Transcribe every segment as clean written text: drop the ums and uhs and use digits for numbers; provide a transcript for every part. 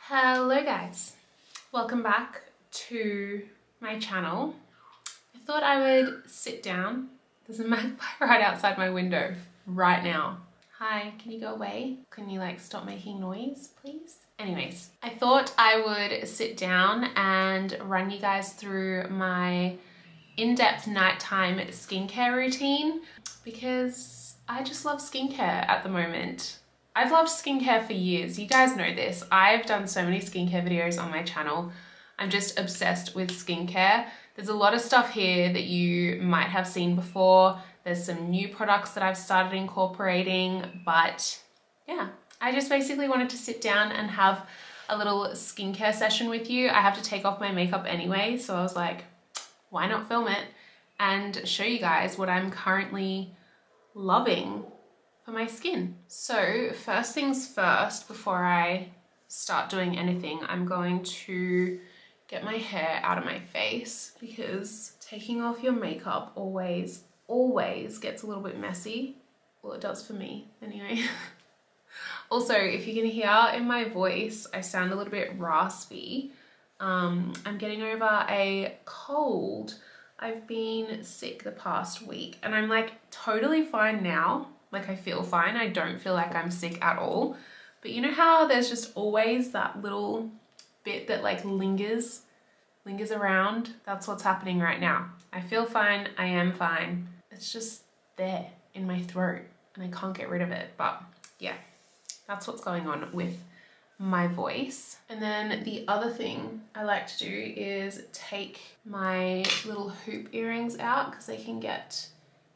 Hello guys, welcome back to my channel. I thought I would sit down. There's a magpie right outside my window right now. Hi, can you go away? Can you like stop making noise, please? Anyways, I thought I would sit down and run you guys through my in-depth nighttime skincare routine because I just love skincare at the moment. I've loved skincare for years. You guys know this. I've done so many skincare videos on my channel. I'm just obsessed with skincare. There's a lot of stuff here that you might have seen before. There's some new products that I've started incorporating, but yeah, I just basically wanted to sit down and have a little skincare session with you. I have to take off my makeup anyway, so I was like, why not film it and show you guys what I'm currently loving for my skin. So first things first, before I start doing anything, I'm going to get my hair out of my face because taking off your makeup always gets a little bit messy. Well, it does for me anyway. Also, if you can hear in my voice, I sound a little bit raspy. I'm getting over a cold. I've been sick the past week and I'm like totally fine now. Like I feel fine. I don't feel like I'm sick at all. But you know how there's just always that little bit that like lingers around? That's what's happening right now. I feel fine. I am fine. It's just there in my throat and I can't get rid of it. But yeah, that's what's going on with my voice. And then the other thing I like to do is take my little hoop earrings out because they can get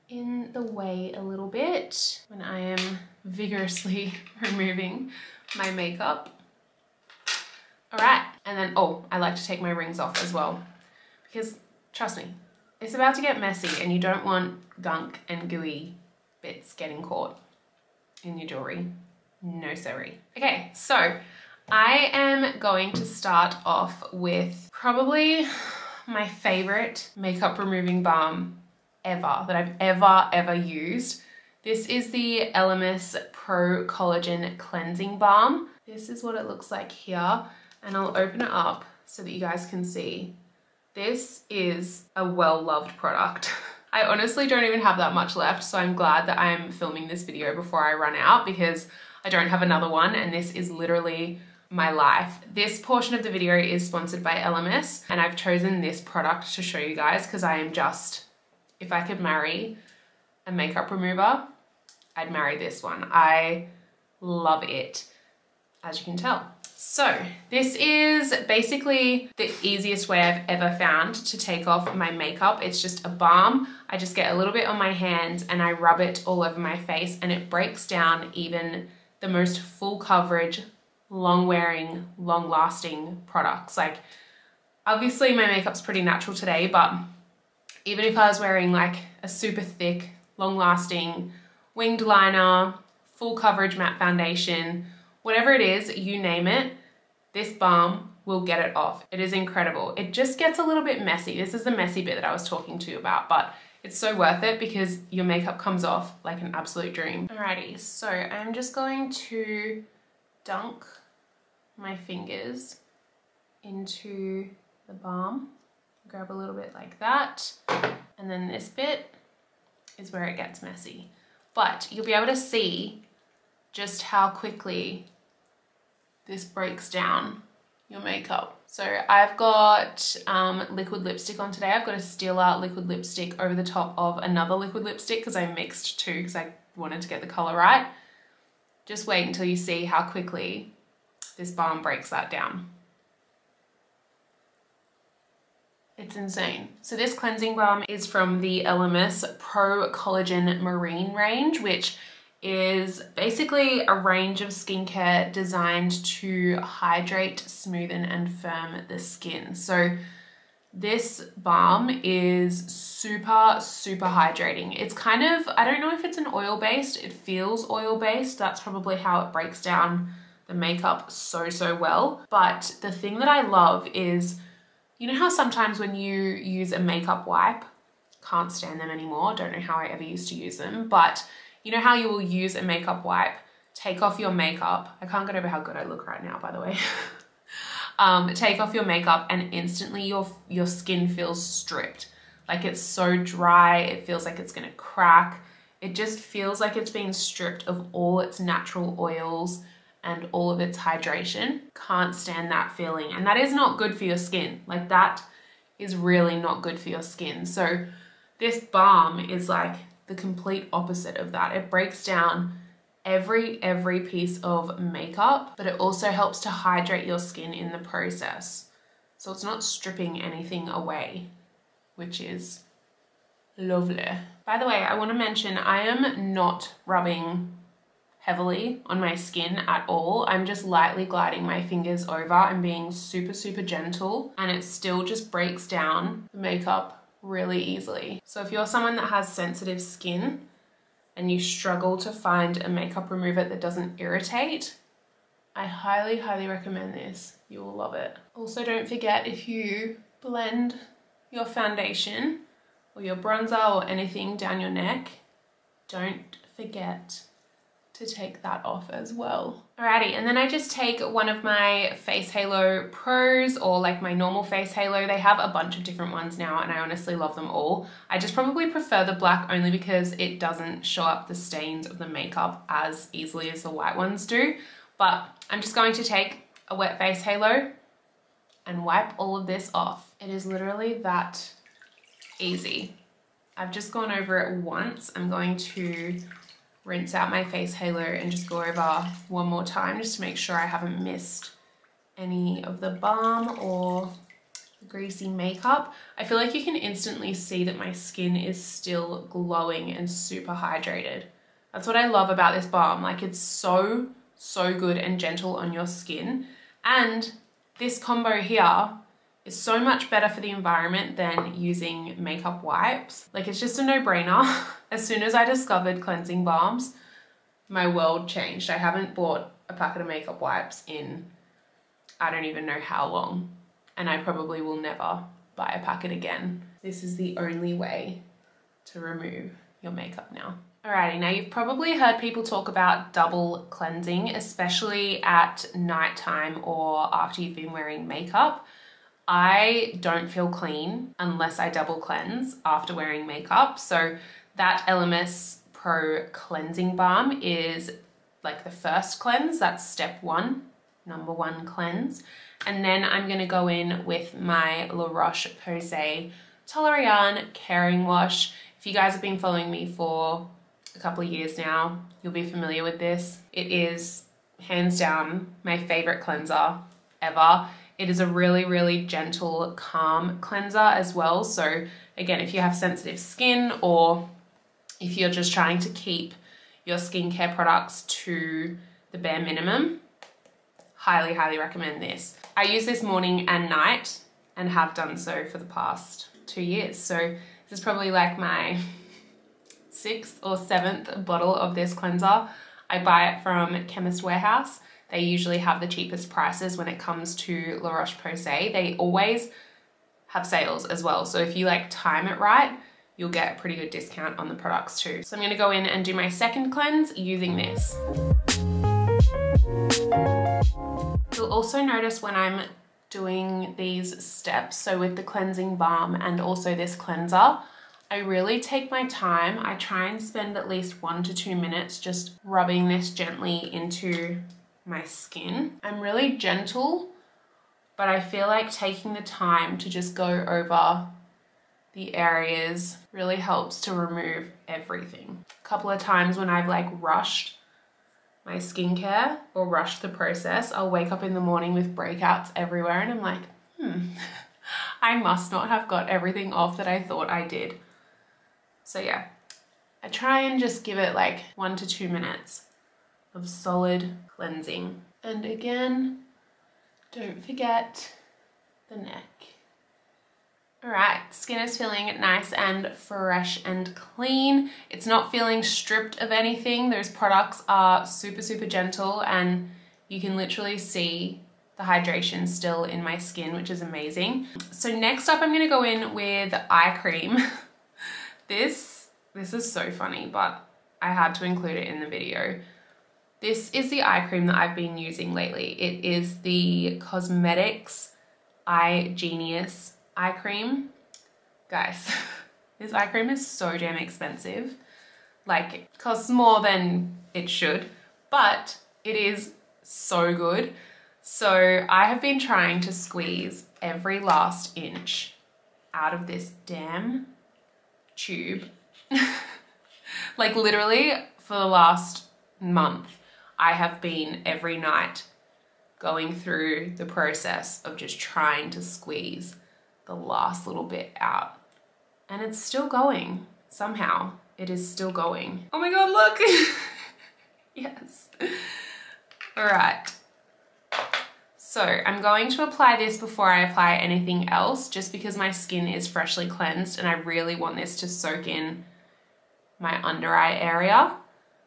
in the way a little bit when I am vigorously removing my makeup. All right, and then, oh, I like to take my rings off as well because trust me, it's about to get messy and you don't want gunk and gooey bits getting caught in your jewelry. No sorry. Okay, so I am going to start off with probably my favorite makeup removing balm ever that I've ever used. This is the Elemis Pro Collagen Cleansing Balm. This is what it looks like here, and I'll open it up so that you guys can see. This is a well-loved product. I honestly don't even have that much left, so I'm glad that I'm filming this video before I run out because I don't have another one, and this is literally my life. This portion of the video is sponsored by Elemis, and I've chosen this product to show you guys because I am just, if I could marry a makeup remover, I'd marry this one. I love it, as you can tell. So this is basically the easiest way I've ever found to take off my makeup. It's just a balm. I just get a little bit on my hands and I rub it all over my face, and it breaks down even the most full coverage, long wearing, long lasting products. Like obviously my makeup's pretty natural today, but even if I was wearing like a super thick, long lasting winged liner, full coverage matte foundation, whatever it is, you name it, this balm will get it off. It is incredible. It just gets a little bit messy. This is the messy bit that I was talking to you about, but it's so worth it because your makeup comes off like an absolute dream. Alrighty, so I'm just going to dunk my fingers into the balm. Grab a little bit like that. And then this bit is where it gets messy. But you'll be able to see just how quickly this breaks down your makeup. So I've got liquid lipstick on today. I've got a Stila liquid lipstick over the top of another liquid lipstick because I mixed two because I wanted to get the color right. Just wait until you see how quickly this balm breaks that down. It's insane. So this cleansing balm is from the Elemis Pro Collagen Marine range, which is basically a range of skincare designed to hydrate, smoothen, and firm the skin. So this balm is super hydrating. It's kind of, I don't know if it's an oil-based, it feels oil-based. That's probably how it breaks down the makeup so well. But the thing that I love is, you know how sometimes when you use a makeup wipe, can't stand them anymore, don't know how I ever used to use them, but you know how you will use a makeup wipe, take off your makeup. I can't get over how good I look right now, by the way. take off your makeup and instantly your skin feels stripped. Like it's so dry, it feels like it's gonna crack. It just feels like it's been stripped of all its natural oils and all of its hydration. Can't stand that feeling. And that is not good for your skin. Like that is really not good for your skin. So this balm is like the complete opposite of that. It breaks down every piece of makeup, but it also helps to hydrate your skin in the process. So it's not stripping anything away, which is lovely. By the way, I want to mention I am not rubbing heavily on my skin at all. I'm just lightly gliding my fingers over and being super gentle, and it still just breaks down the makeup really easily. So if you're someone that has sensitive skin and you struggle to find a makeup remover that doesn't irritate, I highly recommend this. You will love it. Also, don't forget, if you blend your foundation or your bronzer or anything down your neck, don't forget to take that off as well. Alrighty, and then I just take one of my Face Halo Pros or like my normal Face Halo. They have a bunch of different ones now and I honestly love them all. I just probably prefer the black only because it doesn't show up the stains of the makeup as easily as the white ones do. But I'm just going to take a wet Face Halo and wipe all of this off. It is literally that easy. I've just gone over it once. I'm going to rinse out my Face Halo and just go over one more time just to make sure I haven't missed any of the balm or the greasy makeup. I feel like you can instantly see that my skin is still glowing and super hydrated. That's what I love about this balm. Like it's so good and gentle on your skin. And this combo here is so much better for the environment than using makeup wipes. Like it's just a no-brainer. As soon as I discovered cleansing balms, my world changed. I haven't bought a packet of makeup wipes in I don't even know how long, and I probably will never buy a packet again. This is the only way to remove your makeup now. Alrighty, now you've probably heard people talk about double cleansing, especially at nighttime or after you've been wearing makeup. I don't feel clean unless I double cleanse after wearing makeup. So that LMS Pro Cleansing Balm is like the first cleanse. That's step one, number one cleanse. And then I'm gonna go in with my La Roche-Posay Toleriane Caring Wash. If you guys have been following me for a couple of years now, you'll be familiar with this. It is hands down my favorite cleanser ever. It is a really gentle, calm cleanser as well. So again, if you have sensitive skin or if you're just trying to keep your skincare products to the bare minimum, highly recommend this. I use this morning and night and have done so for the past 2 years. So this is probably like my 6th or 7th bottle of this cleanser. I buy it from Chemist Warehouse. They usually have the cheapest prices when it comes to La Roche-Posay. They always have sales as well. So if you like time it right, you'll get a pretty good discount on the products too. So I'm gonna go in and do my second cleanse using this. You'll also notice when I'm doing these steps, so with the cleansing balm and also this cleanser, I really take my time. I try and spend at least 1 to 2 minutes just rubbing this gently into my skin. I'm really gentle, but I feel like taking the time to just go over the areas really helps to remove everything. A couple of times when I've like rushed my skincare or rushed the process, I'll wake up in the morning with breakouts everywhere and I'm like, I must not have got everything off that I thought I did. So yeah, I try and just give it like 1 to 2 minutes of solid cleansing. And again, don't forget the neck. All right, skin is feeling nice and fresh and clean. It's not feeling stripped of anything. Those products are super gentle and you can literally see the hydration still in my skin, which is amazing. So next up, I'm gonna go in with eye cream. This is so funny, but I had to include it in the video. This is the eye cream that I've been using lately. It is the Cosmetics Eye Genius eye cream. Guys, this eye cream is so damn expensive. Like, it costs more than it should, but it is so good. So I have been trying to squeeze every last inch out of this damn tube. Like literally for the last month, I have been every night going through the process of just trying to squeeze the last little bit out. And it's still going. Somehow it is still going. Oh my God, look. Yes. All right. So I'm going to apply this before I apply anything else, just because my skin is freshly cleansed and I really want this to soak in my under eye area.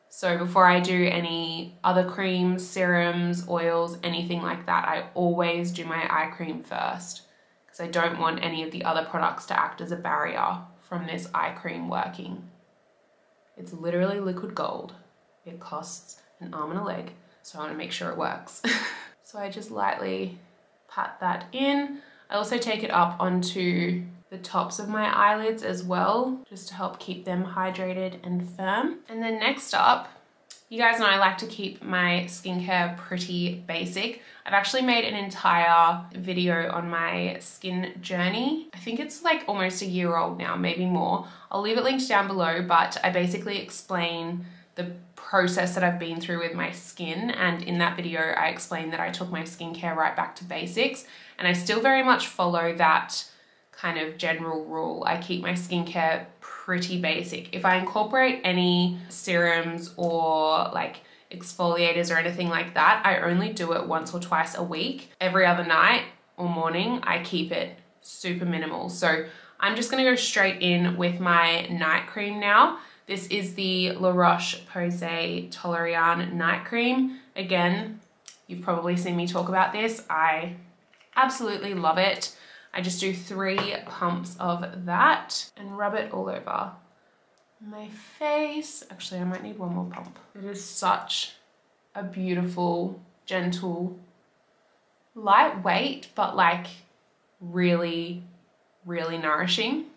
So before I do any other creams, serums, oils, anything like that, I always do my eye cream first, because I don't want any of the other products to act as a barrier from this eye cream working. It's literally liquid gold. It costs an arm and a leg, so I want to make sure it works. So I just lightly pat that in. I also take it up onto the tops of my eyelids as well, just to help keep them hydrated and firm. And then next up, you guys know I like to keep my skincare pretty basic. I've actually made an entire video on my skin journey. I think it's like almost a year old now, maybe more. I'll leave it linked down below, but I basically explain the process that I've been through with my skin, and in that video I explained that I took my skincare right back to basics, and I still very much follow that kind of general rule. I keep my skincare pretty basic. If I incorporate any serums or like exfoliators or anything like that, I only do it once or twice a week. Every other night or morning, I keep it super minimal. So I'm just gonna go straight in with my night cream now. This is the La Roche-Posay Toleriane night cream. Again, you've probably seen me talk about this. I absolutely love it. I just do 3 pumps of that and rub it all over my face. Actually, I might need one more pump. It is such a beautiful, gentle, lightweight, but like really, really nourishing.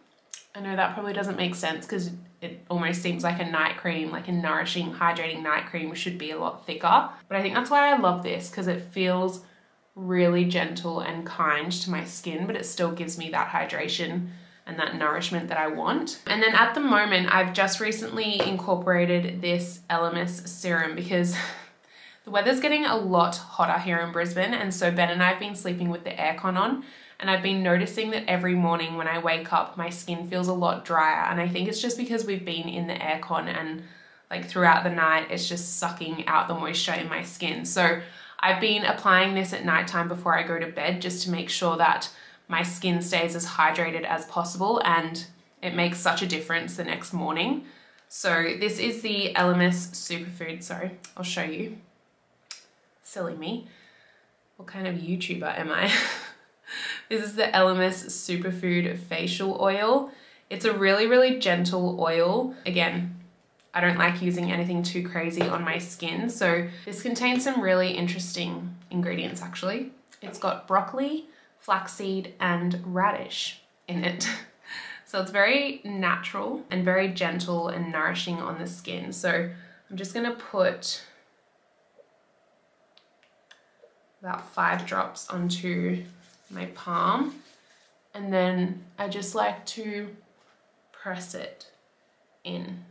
I know that probably doesn't make sense because it almost seems like a night cream, like a nourishing, hydrating night cream should be a lot thicker. But I think that's why I love this, because it feels really gentle and kind to my skin, but it still gives me that hydration and that nourishment that I want. And then at the moment, I've just recently incorporated this Elemis serum because the weather's getting a lot hotter here in Brisbane, and so Ben and I have been sleeping with the aircon on, and I've been noticing that every morning when I wake up, my skin feels a lot drier, and I think it's just because we've been in the aircon and like throughout the night, it's just sucking out the moisture in my skin. So I've been applying this at nighttime before I go to bed, just to make sure that my skin stays as hydrated as possible, and it makes such a difference the next morning. So this is the Elemis Superfood. Sorry, I'll show you. Silly me. What kind of YouTuber am I? This is the Elemis Superfood Facial Oil. It's a really, really gentle oil. Again, I don't like using anything too crazy on my skin, so this contains some really interesting ingredients actually. It's got broccoli, flaxseed, and radish in it. So it's very natural and very gentle and nourishing on the skin. So I'm just gonna put about 5 drops onto my palm, and then I just like to press it in.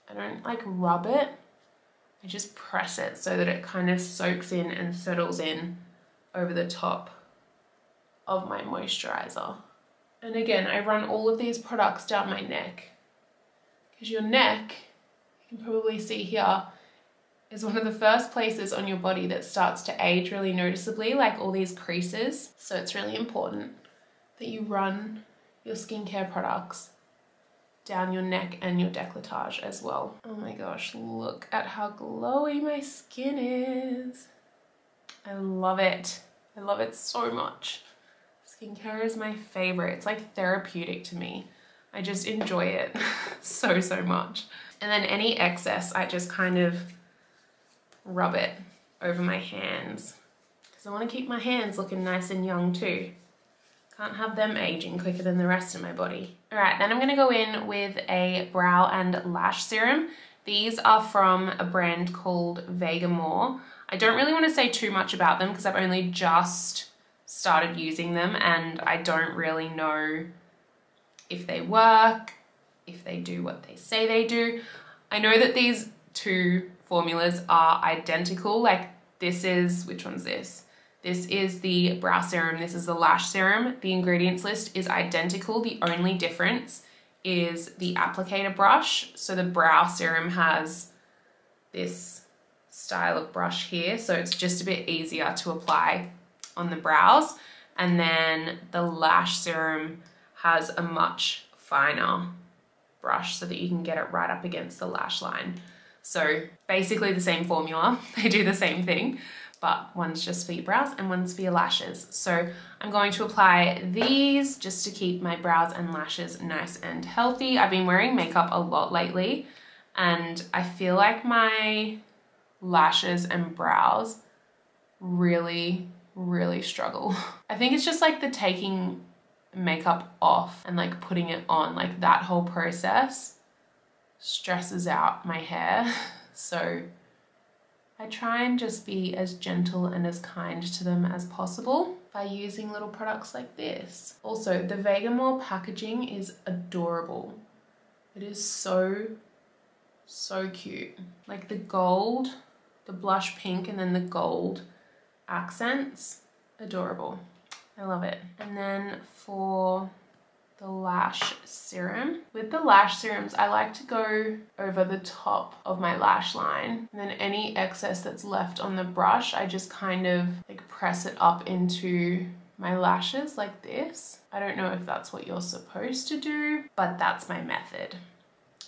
I don't like rub it, I just press it so that it kind of soaks in and settles in over the top of my moisturizer. And again, I run all of these products down my neck, because your neck, you can probably see here, is one of the first places on your body that starts to age really noticeably, like all these creases. So it's really important that you run your skincare products down your neck and your décolletage as well. Oh my gosh, look at how glowy my skin is. I love it. I love it so much. Skincare is my favorite. It's like therapeutic to me. I just enjoy it so much. And then any excess, I just kind of rub it over my hands because I want to keep my hands looking nice and young too. Can't have them aging quicker than the rest of my body. All right, then I'm gonna go in with a brow and lash serum. These are from a brand called Vegamore. I don't really want to say too much about them because I've only just started using them and I don't really know if they work, if they do what they say they do. I know that these two formulas are identical. Like this is, which one's this? This is the brow serum, this is the lash serum. The ingredients list is identical. The only difference is the applicator brush. So the brow serum has this style of brush here, so it's just a bit easier to apply on the brows. And then the lash serum has a much finer brush so that you can get it right up against the lash line. So basically the same formula, they do the same thing, but one's just for your brows and one's for your lashes. So I'm going to apply these just to keep my brows and lashes nice and healthy. I've been wearing makeup a lot lately and I feel like my lashes and brows really struggle. I think it's just like the taking makeup off and like putting it on, like that whole process stresses out my hair. So I try and just be as gentle and as kind to them as possible by using little products like this. Also, the Vegamore packaging is adorable. It is so cute. Like the gold, the blush pink, and then the gold accents, adorable. I love it. And then for the lash serum. With the lash serums, I like to go over the top of my lash line. And then any excess that's left on the brush, I just kind of like press it up into my lashes like this. I don't know if that's what you're supposed to do, but that's my method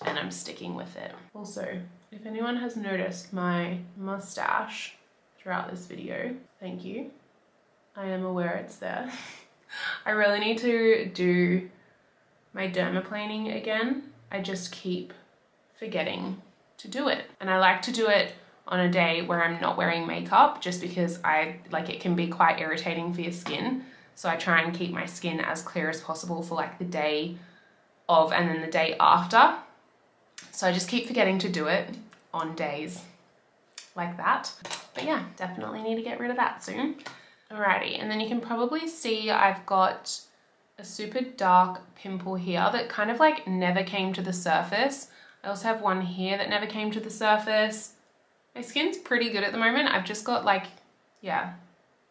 and I'm sticking with it. Also, if anyone has noticed my mustache throughout this video, thank you. I am aware it's there. I really need to do my dermaplaning again. I just keep forgetting to do it. And I like to do it on a day where I'm not wearing makeup just because it can be quite irritating for your skin. So I try and keep my skin as clear as possible for like the day of and then the day after. So I just keep forgetting to do it on days like that. But yeah, definitely need to get rid of that soon. Alrighty, and then you can probably see I've got a super dark pimple here that kind of like never came to the surface. I also have one here that never came to the surface. My skin's pretty good at the moment. I've just got like, yeah,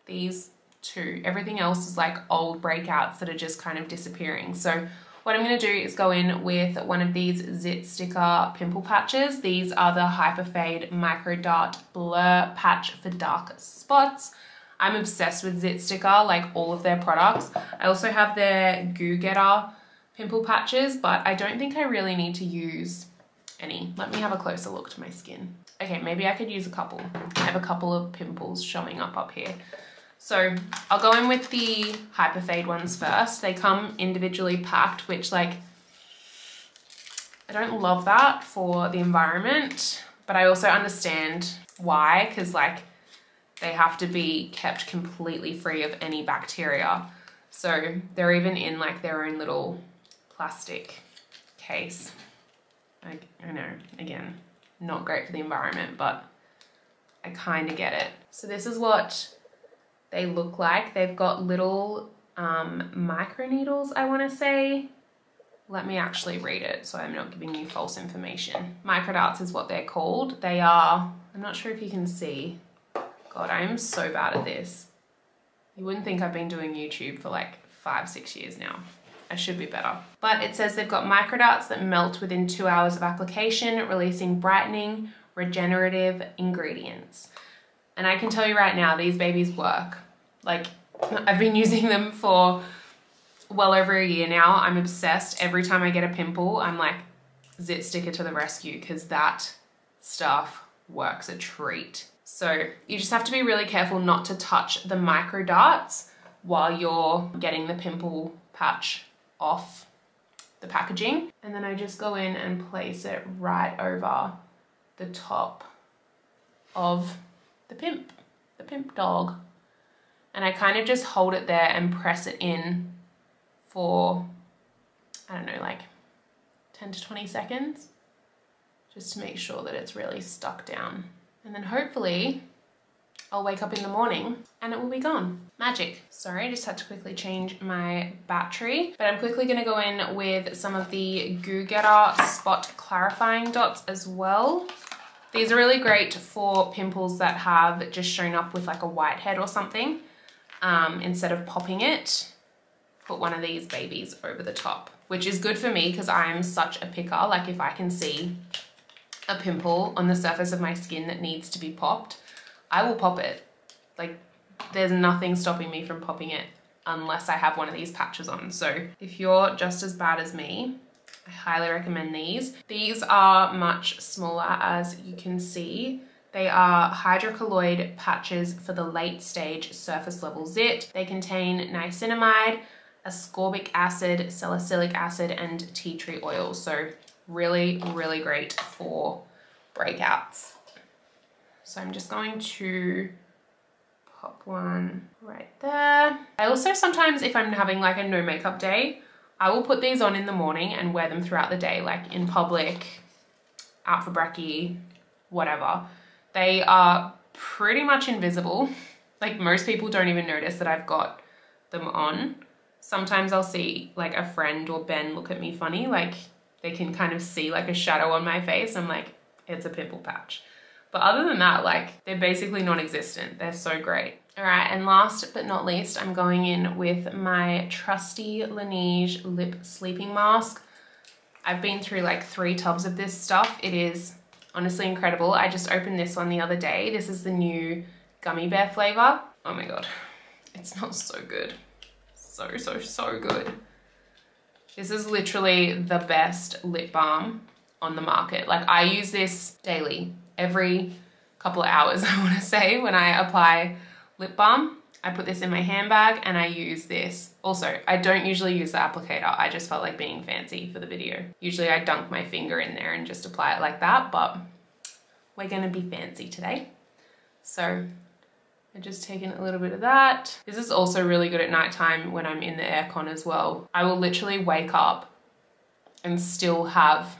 these two. Everything else is like old breakouts that are just kind of disappearing. So what I'm gonna do is go in with one of these Zit Sticker Pimple Patches. These are the Hyper Fade Microdot Blur Patch for dark spots. I'm obsessed with Zit Sticker, like all of their products. I also have their Goo Getter Pimple Patches, but I don't think I really need to use any. Let me have a closer look to my skin. Okay, maybe I could use a couple. I have a couple of pimples showing up here. So I'll go in with the Hyper Fade ones first. They come individually packed, which like, I don't love that for the environment, but I also understand why, because like, they have to be kept completely free of any bacteria. So they're even in like their own little plastic case. I know, again, not great for the environment, but I kind of get it. So this is what they look like. They've got little micro needles, I want to say. Let me actually read it so I'm not giving you false information. Microdots is what they're called. They are, I'm not sure if you can see. God, I am so bad at this. You wouldn't think I've been doing YouTube for like 5-6 years now. I should be better. But it says they've got microdots that melt within 2 hours of application, releasing brightening, regenerative ingredients. And I can tell you right now, these babies work. Like, I've been using them for well over a year now. I'm obsessed. Every time I get a pimple, I'm like, Zit Sticker to the rescue, because that stuff works a treat. So you just have to be really careful not to touch the micro darts while you're getting the pimple patch off the packaging. And then I just go in and place it right over the top of the Pimp dog. And I kind of just hold it there and press it in for, I don't know, like 10 to 20 seconds, just to make sure that it's really stuck down. And then hopefully I'll wake up in the morning and it will be gone. Magic. Sorry, I just had to quickly change my battery, but I'm quickly gonna go in with some of the Goo Getter Spot Clarifying Dots as well. These are really great for pimples that have just shown up with like a whitehead or something. Instead of popping it, put one of these babies over the top, which is good for me because I'm such a picker. Like if I can see a pimple on the surface of my skin that needs to be popped, I will pop it. Like there's nothing stopping me from popping it unless I have one of these patches on. So if you're just as bad as me, I highly recommend these. These are much smaller, as you can see. They are hydrocolloid patches for the late stage surface level zit. They contain niacinamide, ascorbic acid, salicylic acid, and tea tree oil. So really, really great for breakouts. So I'm just going to pop one right there. I also sometimes, if I'm having like a no makeup day, I will put these on in the morning and wear them throughout the day, like in public, out for brekkie, whatever. They are pretty much invisible. Like most people don't even notice that I've got them on. Sometimes I'll see like a friend or Ben look at me funny, like they can kind of see like a shadow on my face. I'm like, it's a pimple patch. But other than that, like they're basically non-existent. They're so great. All right, and last but not least, I'm going in with my trusty Laneige lip sleeping mask. I've been through like 3 tubs of this stuff. It is honestly incredible. I just opened this one the other day. This is the new gummy bear flavor. Oh my God, it smells so good. So, so, so good. This is literally the best lip balm on the market. Like I use this daily, every couple of hours, I wanna say, when I apply lip balm. I put this in my handbag and I use this. Also, I don't usually use the applicator. I just felt like being fancy for the video. Usually I dunk my finger in there and just apply it like that, but we're gonna be fancy today. So I'm just taking a little bit of that. This is also really good at nighttime when I'm in the aircon as well. I will literally wake up and still have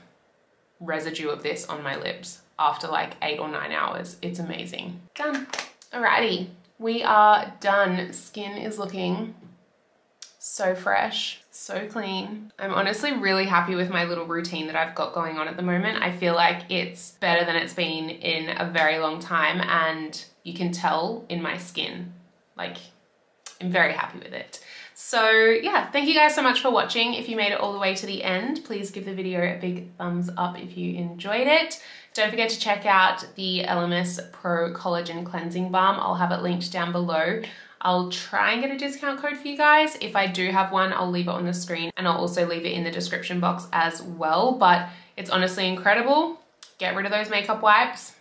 residue of this on my lips after like 8 or 9 hours. It's amazing. Done. Alrighty. We are done. Skin is looking so fresh, so clean. I'm honestly really happy with my little routine that I've got going on at the moment. I feel like it's better than it's been in a very long time, and you can tell in my skin. Like, I'm very happy with it. So yeah, thank you guys so much for watching. If you made it all the way to the end, please give the video a big thumbs up if you enjoyed it. Don't forget to check out the LMS Pro Collagen Cleansing Balm. I'll have it linked down below. I'll try and get a discount code for you guys. If I do have one, I'll leave it on the screen and I'll also leave it in the description box as well. But it's honestly incredible. Get rid of those makeup wipes.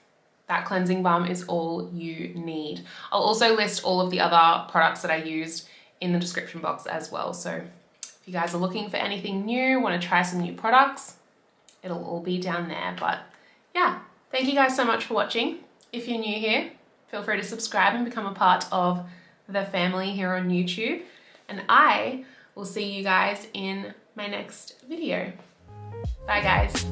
That cleansing balm is all you need. I'll also list all of the other products that I used in the description box as well. So if you guys are looking for anything new, want to try some new products, it'll all be down there. But yeah, thank you guys so much for watching. If you're new here, feel free to subscribe and become a part of the family here on YouTube. And I will see you guys in my next video. Bye guys.